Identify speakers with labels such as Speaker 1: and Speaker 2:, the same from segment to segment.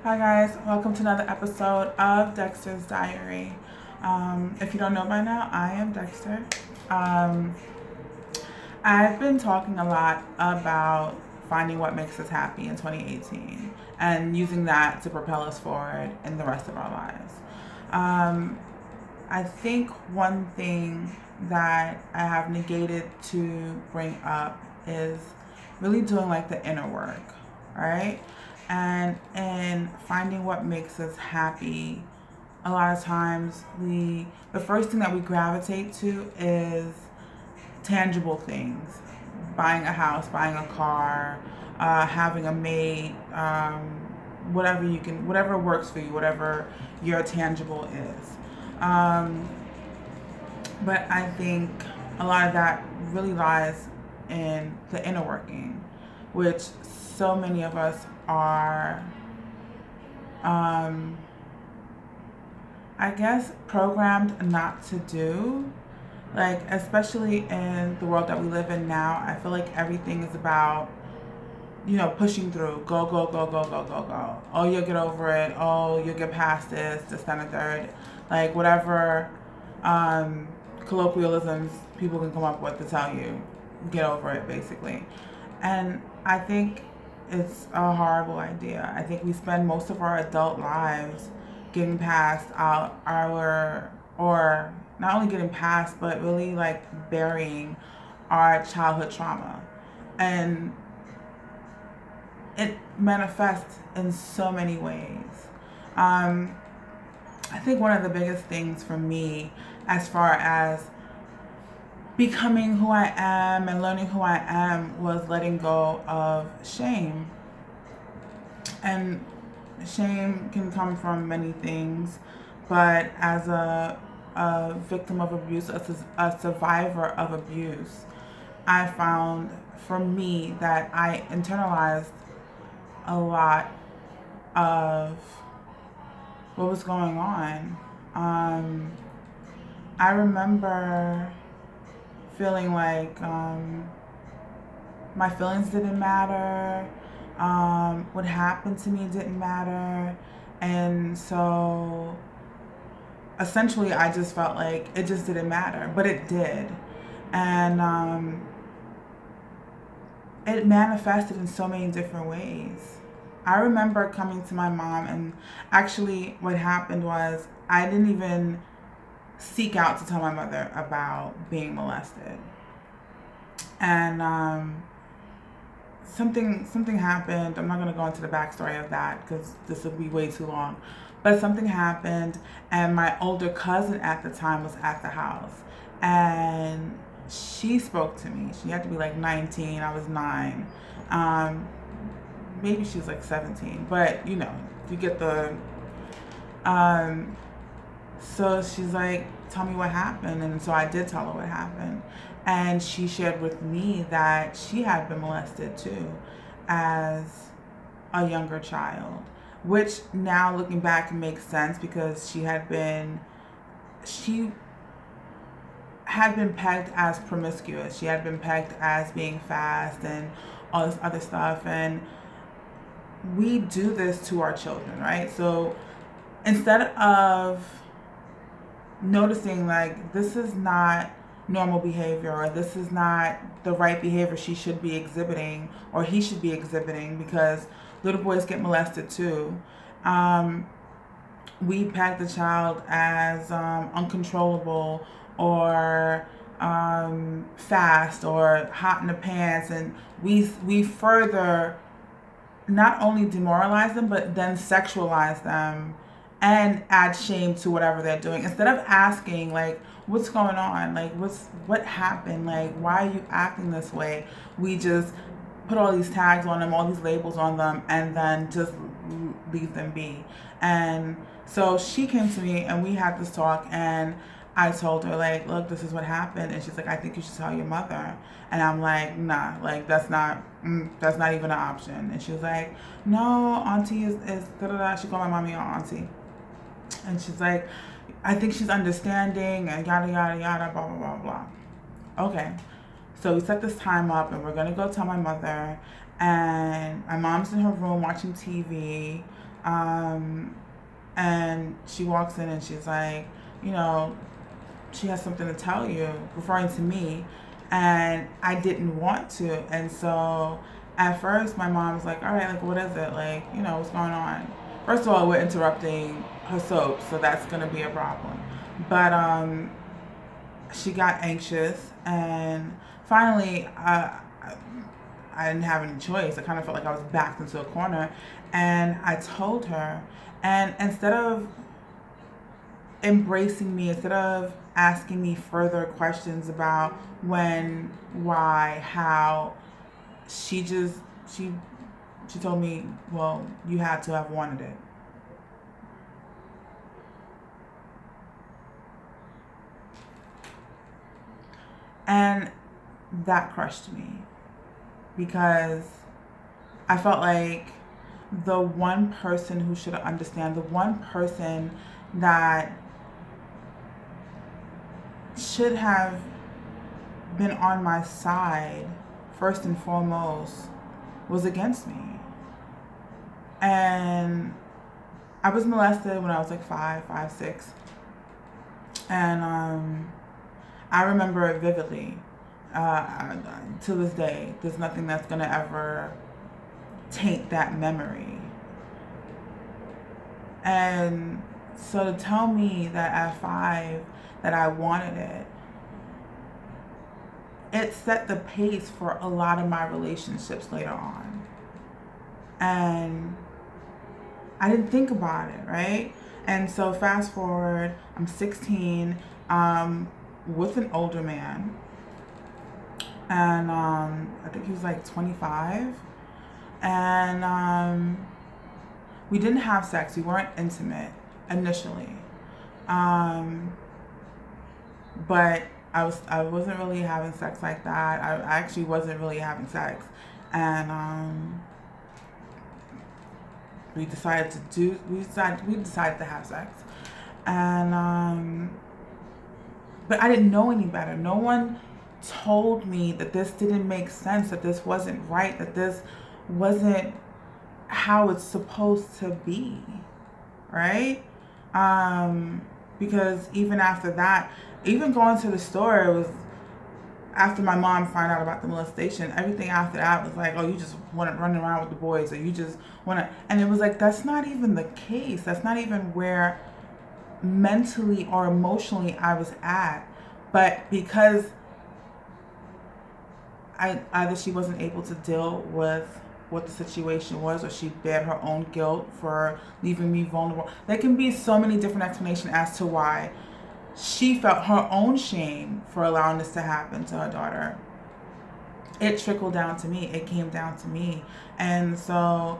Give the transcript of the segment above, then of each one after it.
Speaker 1: Hi guys, welcome to another episode of Dexter's Diary. If you don't know by now, I am Dexter. Um, I've been talking a lot about finding what makes us happy in 2018 and using that to propel us forward in the rest of our lives. Um, I think one thing that I have negated to bring up is really doing like the inner work, right? And finding what makes us happy. A lot of times the first thing that we gravitate to is tangible things, buying a house, buying a car, having a mate, whatever works for you, whatever your tangible is. Um, but I think a lot of that really lies in the inner working, which so many of us are, um, I guess, programmed not to do. Like, especially in the world that we live in now, I feel like everything is about, pushing through. Go, go, go, go, go, go, go. Oh, you'll get over it. Oh, you'll get past this, then a third. Like, whatever colloquialisms people can come up with to tell you, get over it, basically. And I think it's a horrible idea. I think we spend most of our adult lives getting past or not only getting past, but really like burying our childhood trauma. And it manifests in so many ways. Um, I think one of the biggest things for me, as far as becoming who I am and learning who I am, was letting go of shame. And shame can come from many things, but as a victim of abuse, a survivor of abuse, I found for me that I internalized a lot of what was going on. I remember feeling like my feelings didn't matter, what happened to me didn't matter, and so essentially I just felt like it just didn't matter, but it did. And it manifested in so many different ways. I remember coming to my mom, and actually, what happened was I didn't even seek out to tell my mother about being molested. And something happened. I'm not gonna go into the backstory of that because this would be way too long. But something happened, and my older cousin at the time was at the house, and she spoke to me. She had to be like 19. I was 9. Maybe she was like 17, but you get the. Um, so she's like, "Tell me what happened," and so I did tell her what happened, and she shared with me that she had been molested too, as a younger child, which now looking back makes sense because she had been pegged as promiscuous. She had been pegged as being fast and all this other stuff. And we do this to our children, right? So instead of noticing like this is not normal behavior, or this is not the right behavior she should be exhibiting or he should be exhibiting, because little boys get molested too, we peg the child as uncontrollable, or fast, or hot in the pants, and we further not only demoralize them but then sexualize them and add shame to whatever they're doing, instead of asking like what's going on, like what happened, like why are you acting this way. We just put all these tags on them, all these labels on them, and then just leave them be. And so she came to me and we had this talk, and I told her like, look, this is what happened, and she's like, I think you should tell your mother. And I'm like, nah, like that's not even an option. And she was like, no, auntie is da da da. She called my mommy auntie, and she's like, I think she's understanding, and yada yada yada, blah blah blah blah. Okay, so we set this time up, and we're gonna go tell my mother. And my mom's in her room watching TV. And she walks in and she's like, you know, she has something to tell you, referring to me. And I didn't want to. And so at first my mom was like, all right, like, what is it? Like, you know, what's going on? First of all, we're interrupting her soap, so that's going to be a problem. But she got anxious, and finally, I didn't have any choice. I kind of felt like I was backed into a corner, and I told her. And instead of embracing me, instead of asking me further questions about when, why, how, she just she told me, well, you had to have wanted it. And that crushed me because I felt like the one person who should understand, the one person that should have been on my side first and foremost was against me. And I was molested when I was like 5, 6. And I remember it vividly. To this day, there's nothing that's going to ever taint that memory. And so to tell me that at 5 that I wanted it, it set the pace for a lot of my relationships later on. And I didn't think about it, right? And so fast forward, I'm 16, with an older man. And I think he was like 25. And we didn't have sex. We weren't intimate initially. But I wasn't really having sex like that. I actually wasn't really having sex. And we decided to have sex. And but I didn't know any better. No one told me that this didn't make sense, that this wasn't right, that this wasn't how it's supposed to be, right? Because even after that, even going to the store, it was after my mom found out about the molestation. Everything after that was like, oh, you just want to run around with the boys, or you just want to, and it was like, that's not even the case. That's not even where mentally or emotionally I was at. But because either she wasn't able to deal with what the situation was, or she bared her own guilt for leaving me vulnerable. There can be so many different explanations as to why she felt her own shame for allowing this to happen to her daughter. It trickled down to me. It came down to me. And so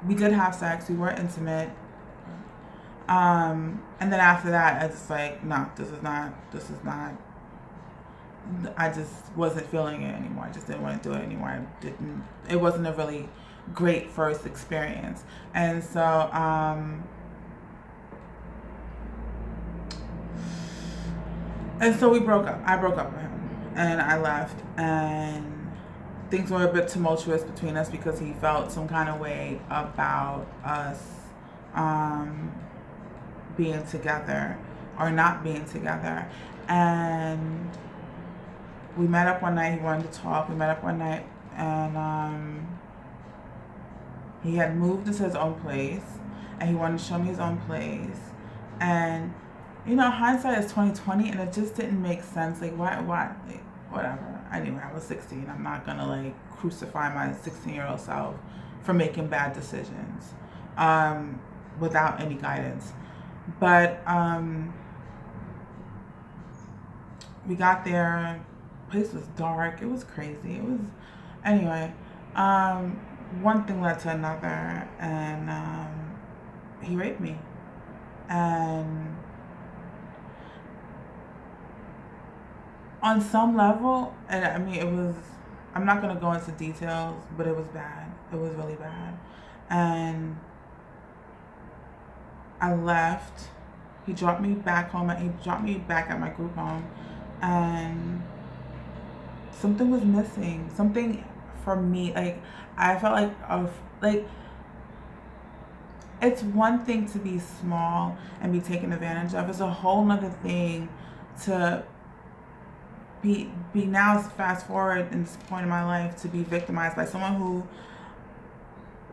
Speaker 1: we did have sex. We were intimate. And then after that, I just like, no, this is not, I just wasn't feeling it anymore. I just didn't want to do it anymore. It wasn't a really great first experience. And so, we broke up. I broke up with him and I left, and things were a bit tumultuous between us because he felt some kind of way about us, being together or not being together. And we met up one night. He wanted to talk. We met up one night, and he had moved into his own place, and he wanted to show me his own place. And you know, hindsight is 20/20, and it just didn't make sense. Like, why, like, whatever. Anyway, I was 16. I'm not gonna like crucify my 16-year-old self for making bad decisions, without any guidance. But we got there. Place was dark. It was crazy. It was, anyway. One thing led to another, and he raped me. And on some level, and I mean, it was, I'm not gonna go into details, but it was bad. It was really bad. And I left. He dropped me back home. He dropped me back at my group home, and something was missing. Something for me, like I felt like it's one thing to be small and be taken advantage of. It's a whole nother thing to be now, fast forward in this point in my life, to be victimized by someone who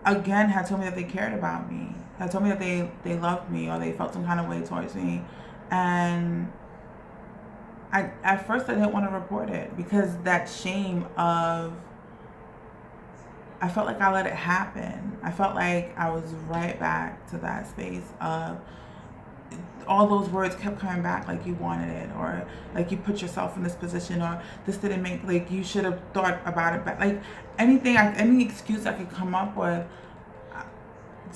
Speaker 1: again had told me that they cared about me, had told me that they loved me, or they felt some kind of way towards me. And at first I didn't want to report it, because that shame of, I felt like I let it happen. I felt like I was right back to that space of, all those words kept coming back, like you wanted it, or like you put yourself in this position, or this didn't make, like you should have thought about it, but like any excuse I could come up with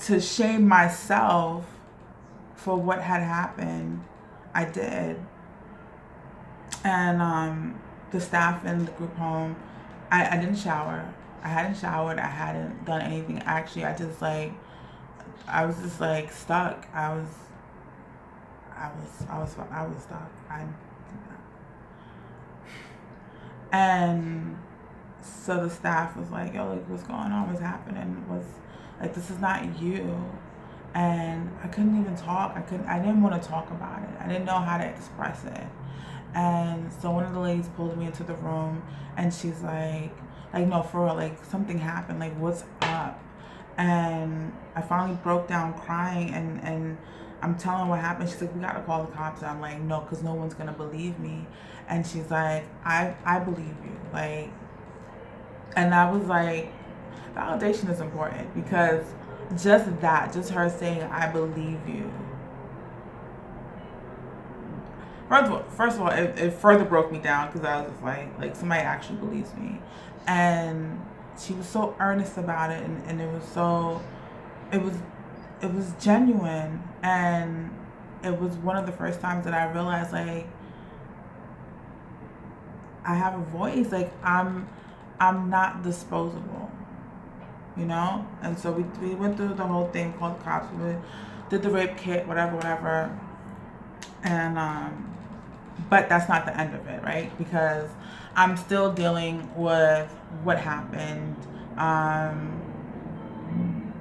Speaker 1: to shame myself for what had happened, I did. And the staff in the group home, I didn't shower. I hadn't showered. I hadn't done anything. Actually, I was just like stuck. I was stuck. And so the staff was like, "Yo, like, what's going on? What's happening? Was like, this is not you." And I couldn't even talk. I didn't want to talk about it. I didn't know how to express it. And so one of the ladies pulled me into the room, and she's like, no, for real, like, something happened. Like, what's up? And I finally broke down crying, and I'm telling her what happened. She's like, we gotta call the cops. And I'm like, no, because no one's gonna believe me. And she's like, I believe you. Like, and I was like, validation is important, because just her saying, I believe you. First of all, it further broke me down, because I was just like somebody actually believes me. And she was so earnest about it, and it was genuine. And it was one of the first times that I realized, like, I have a voice. Like, I'm not disposable, you know? And so we went through the whole thing, called the cops, we did the rape kit, whatever. And but that's not the end of it, right? Because I'm still dealing with what happened.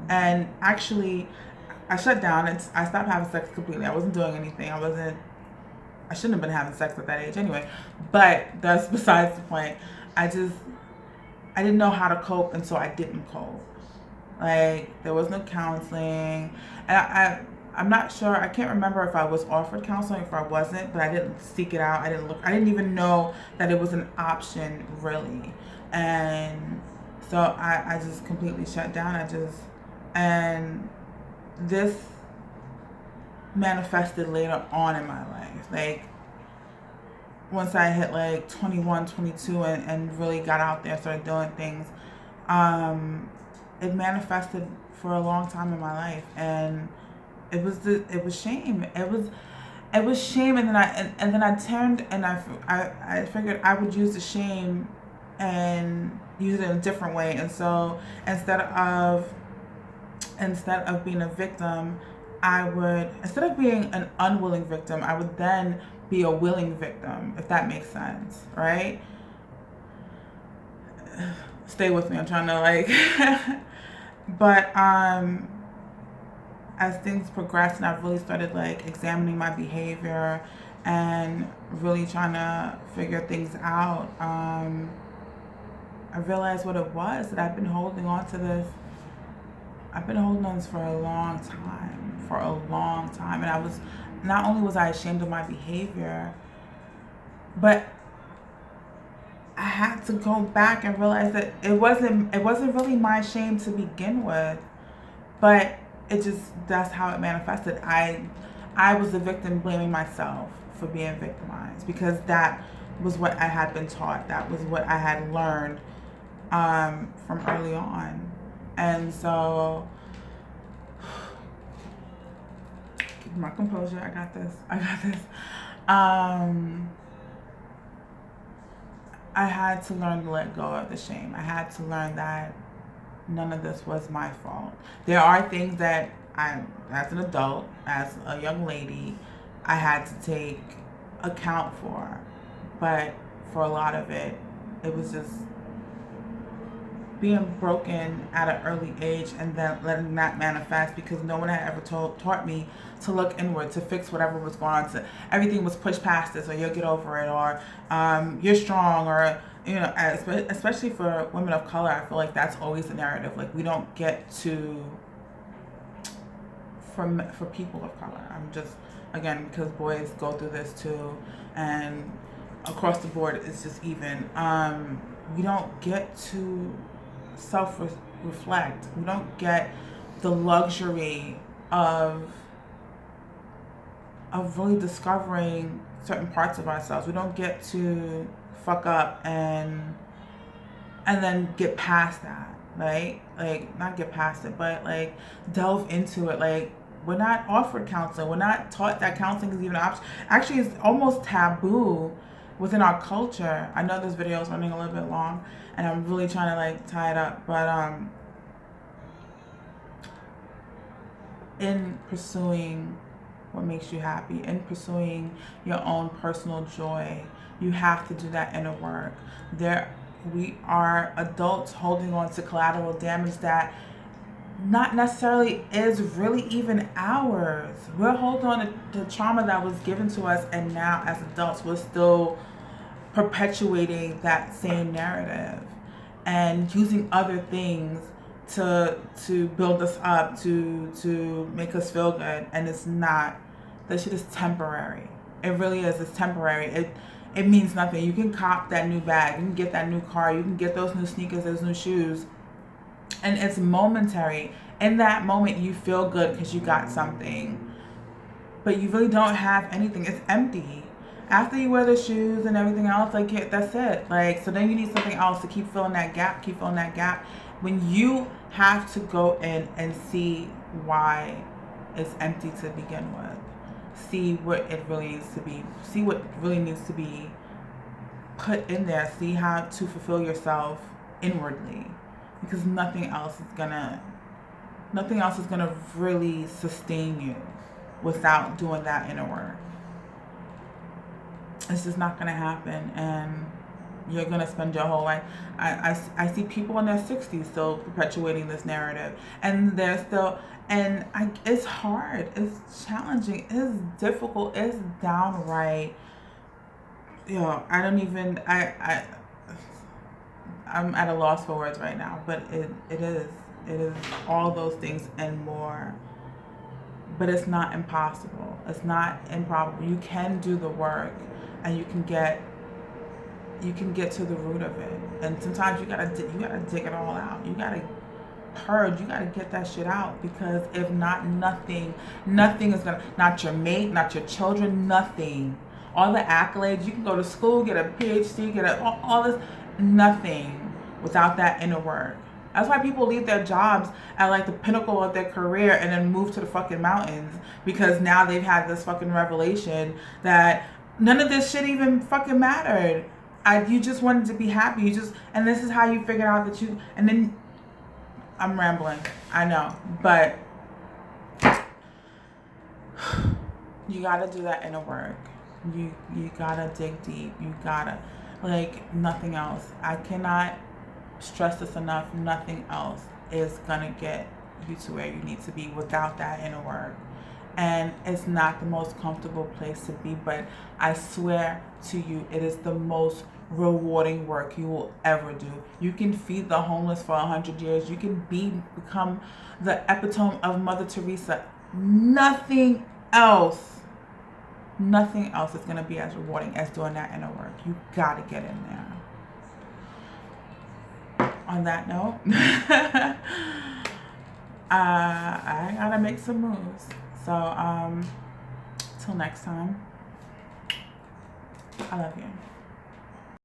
Speaker 1: And actually, I shut down. I stopped having sex completely. I wasn't doing anything. I shouldn't have been having sex at that age anyway. But that's besides the point. I didn't know how to cope, and so I didn't cope. Like, there was no counseling. And I'm not sure. I can't remember if I was offered counseling, if I wasn't, but I didn't seek it out. I didn't even know that it was an option, really. And so I just completely shut down. And this manifested later on in my life. Like, once I hit like 21, 22 and really got out there, started doing things, it manifested for a long time in my life. And it was shame. It was shame, and then I turned, and I figured I would use the shame and use it in a different way. And so instead of being a victim, instead of being an unwilling victim, I would then be a willing victim, if that makes sense, right? Stay with me. I'm trying to, like, but as things progressed, and I really started, like, examining my behavior and really trying to figure things out, I realized what it was, that I've been holding on to this for a long time. And not only was I ashamed of my behavior, but I had to go back and realize that it wasn't really my shame to begin with, but that's how it manifested. I was the victim, blaming myself for being victimized, because that was what I had been taught. That was what I had learned from early on. And so, keep my composure. I got this. I had to learn to let go of the shame. I had to learn that none of this was my fault. There are things that as an adult, as a young lady, I had to take account for. But for a lot of it, it was just being broken at an early age and then letting that manifest because no one had ever taught me to look inward, to fix whatever was going on. To everything was pushed past this, or you'll get over it, or you're strong, or especially for women of color, I feel like that's always the narrative. Like we don't get to, for people of color. I'm just, again, because boys go through this too, and across the board it's just even. We don't get to self-reflect. We don't get the luxury of really discovering certain parts of ourselves. We don't get to fuck up and then get past that, right? Like, not get past it, but like delve into it. Like, we're not offered counseling. We're not taught that counseling is even an option. Actually, it's almost taboo within our culture. I know this video is running a little bit long and I'm really trying to like tie it up, but in pursuing what makes you happy, in pursuing your own personal joy, you have to do that inner work. We are adults holding on to collateral damage that not necessarily is really even ours. We're holding on to trauma that was given to us, and now as adults we're still perpetuating that same narrative and using other things to build us up, to make us feel good. And it's not. That shit is temporary. It really is. It's temporary. It means nothing. You can cop that new bag, you can get that new car, you can get those new sneakers, those new shoes, and it's momentary. In that moment you feel good because you got something, but you really don't have anything. It's empty. After you wear the shoes and everything else, like, yeah, that's it. Like, so then you need something else to keep filling that gap, when you have to go in and see why it's empty to begin with. See what it really needs to be. See what really needs to be put in there. See how to fulfill yourself inwardly, because nothing else is gonna really sustain you without doing that inner work. It's just not gonna happen, and you're gonna spend your whole life. I see people in their 60s still perpetuating this narrative, and they're still, it's hard, it's challenging, it's difficult, it's downright, I'm at a loss for words right now, but it is all those things and more. But it's not impossible. It's not improbable. You can do the work, and you can get to the root of it. And sometimes you gotta dig it all out. You gotta purge. You gotta get that shit out, because if not, nothing is gonna, not your mate, not your children, nothing. All the accolades, you can go to school, get a PhD, get all this, nothing without that inner work. That's why people leave their jobs at like the pinnacle of their career and then move to the fucking mountains, because now they've had this fucking revelation that none of this shit even fucking mattered. You just wanted to be happy. And this is how you figured out that and then I'm rambling, I know, but you gotta do that inner work. You gotta dig deep. You gotta, like, nothing else. I cannot stress this enough. Nothing else is gonna get you to where you need to be without that inner work. And it's not the most comfortable place to be, but I swear to you, it is the most rewarding work you will ever do. You can feed the homeless for 100 years. You can become the epitome of Mother Teresa. Nothing else is gonna be as rewarding as doing that inner work. You gotta get in there. On that note, I gotta make some moves. So, till next time, I love you.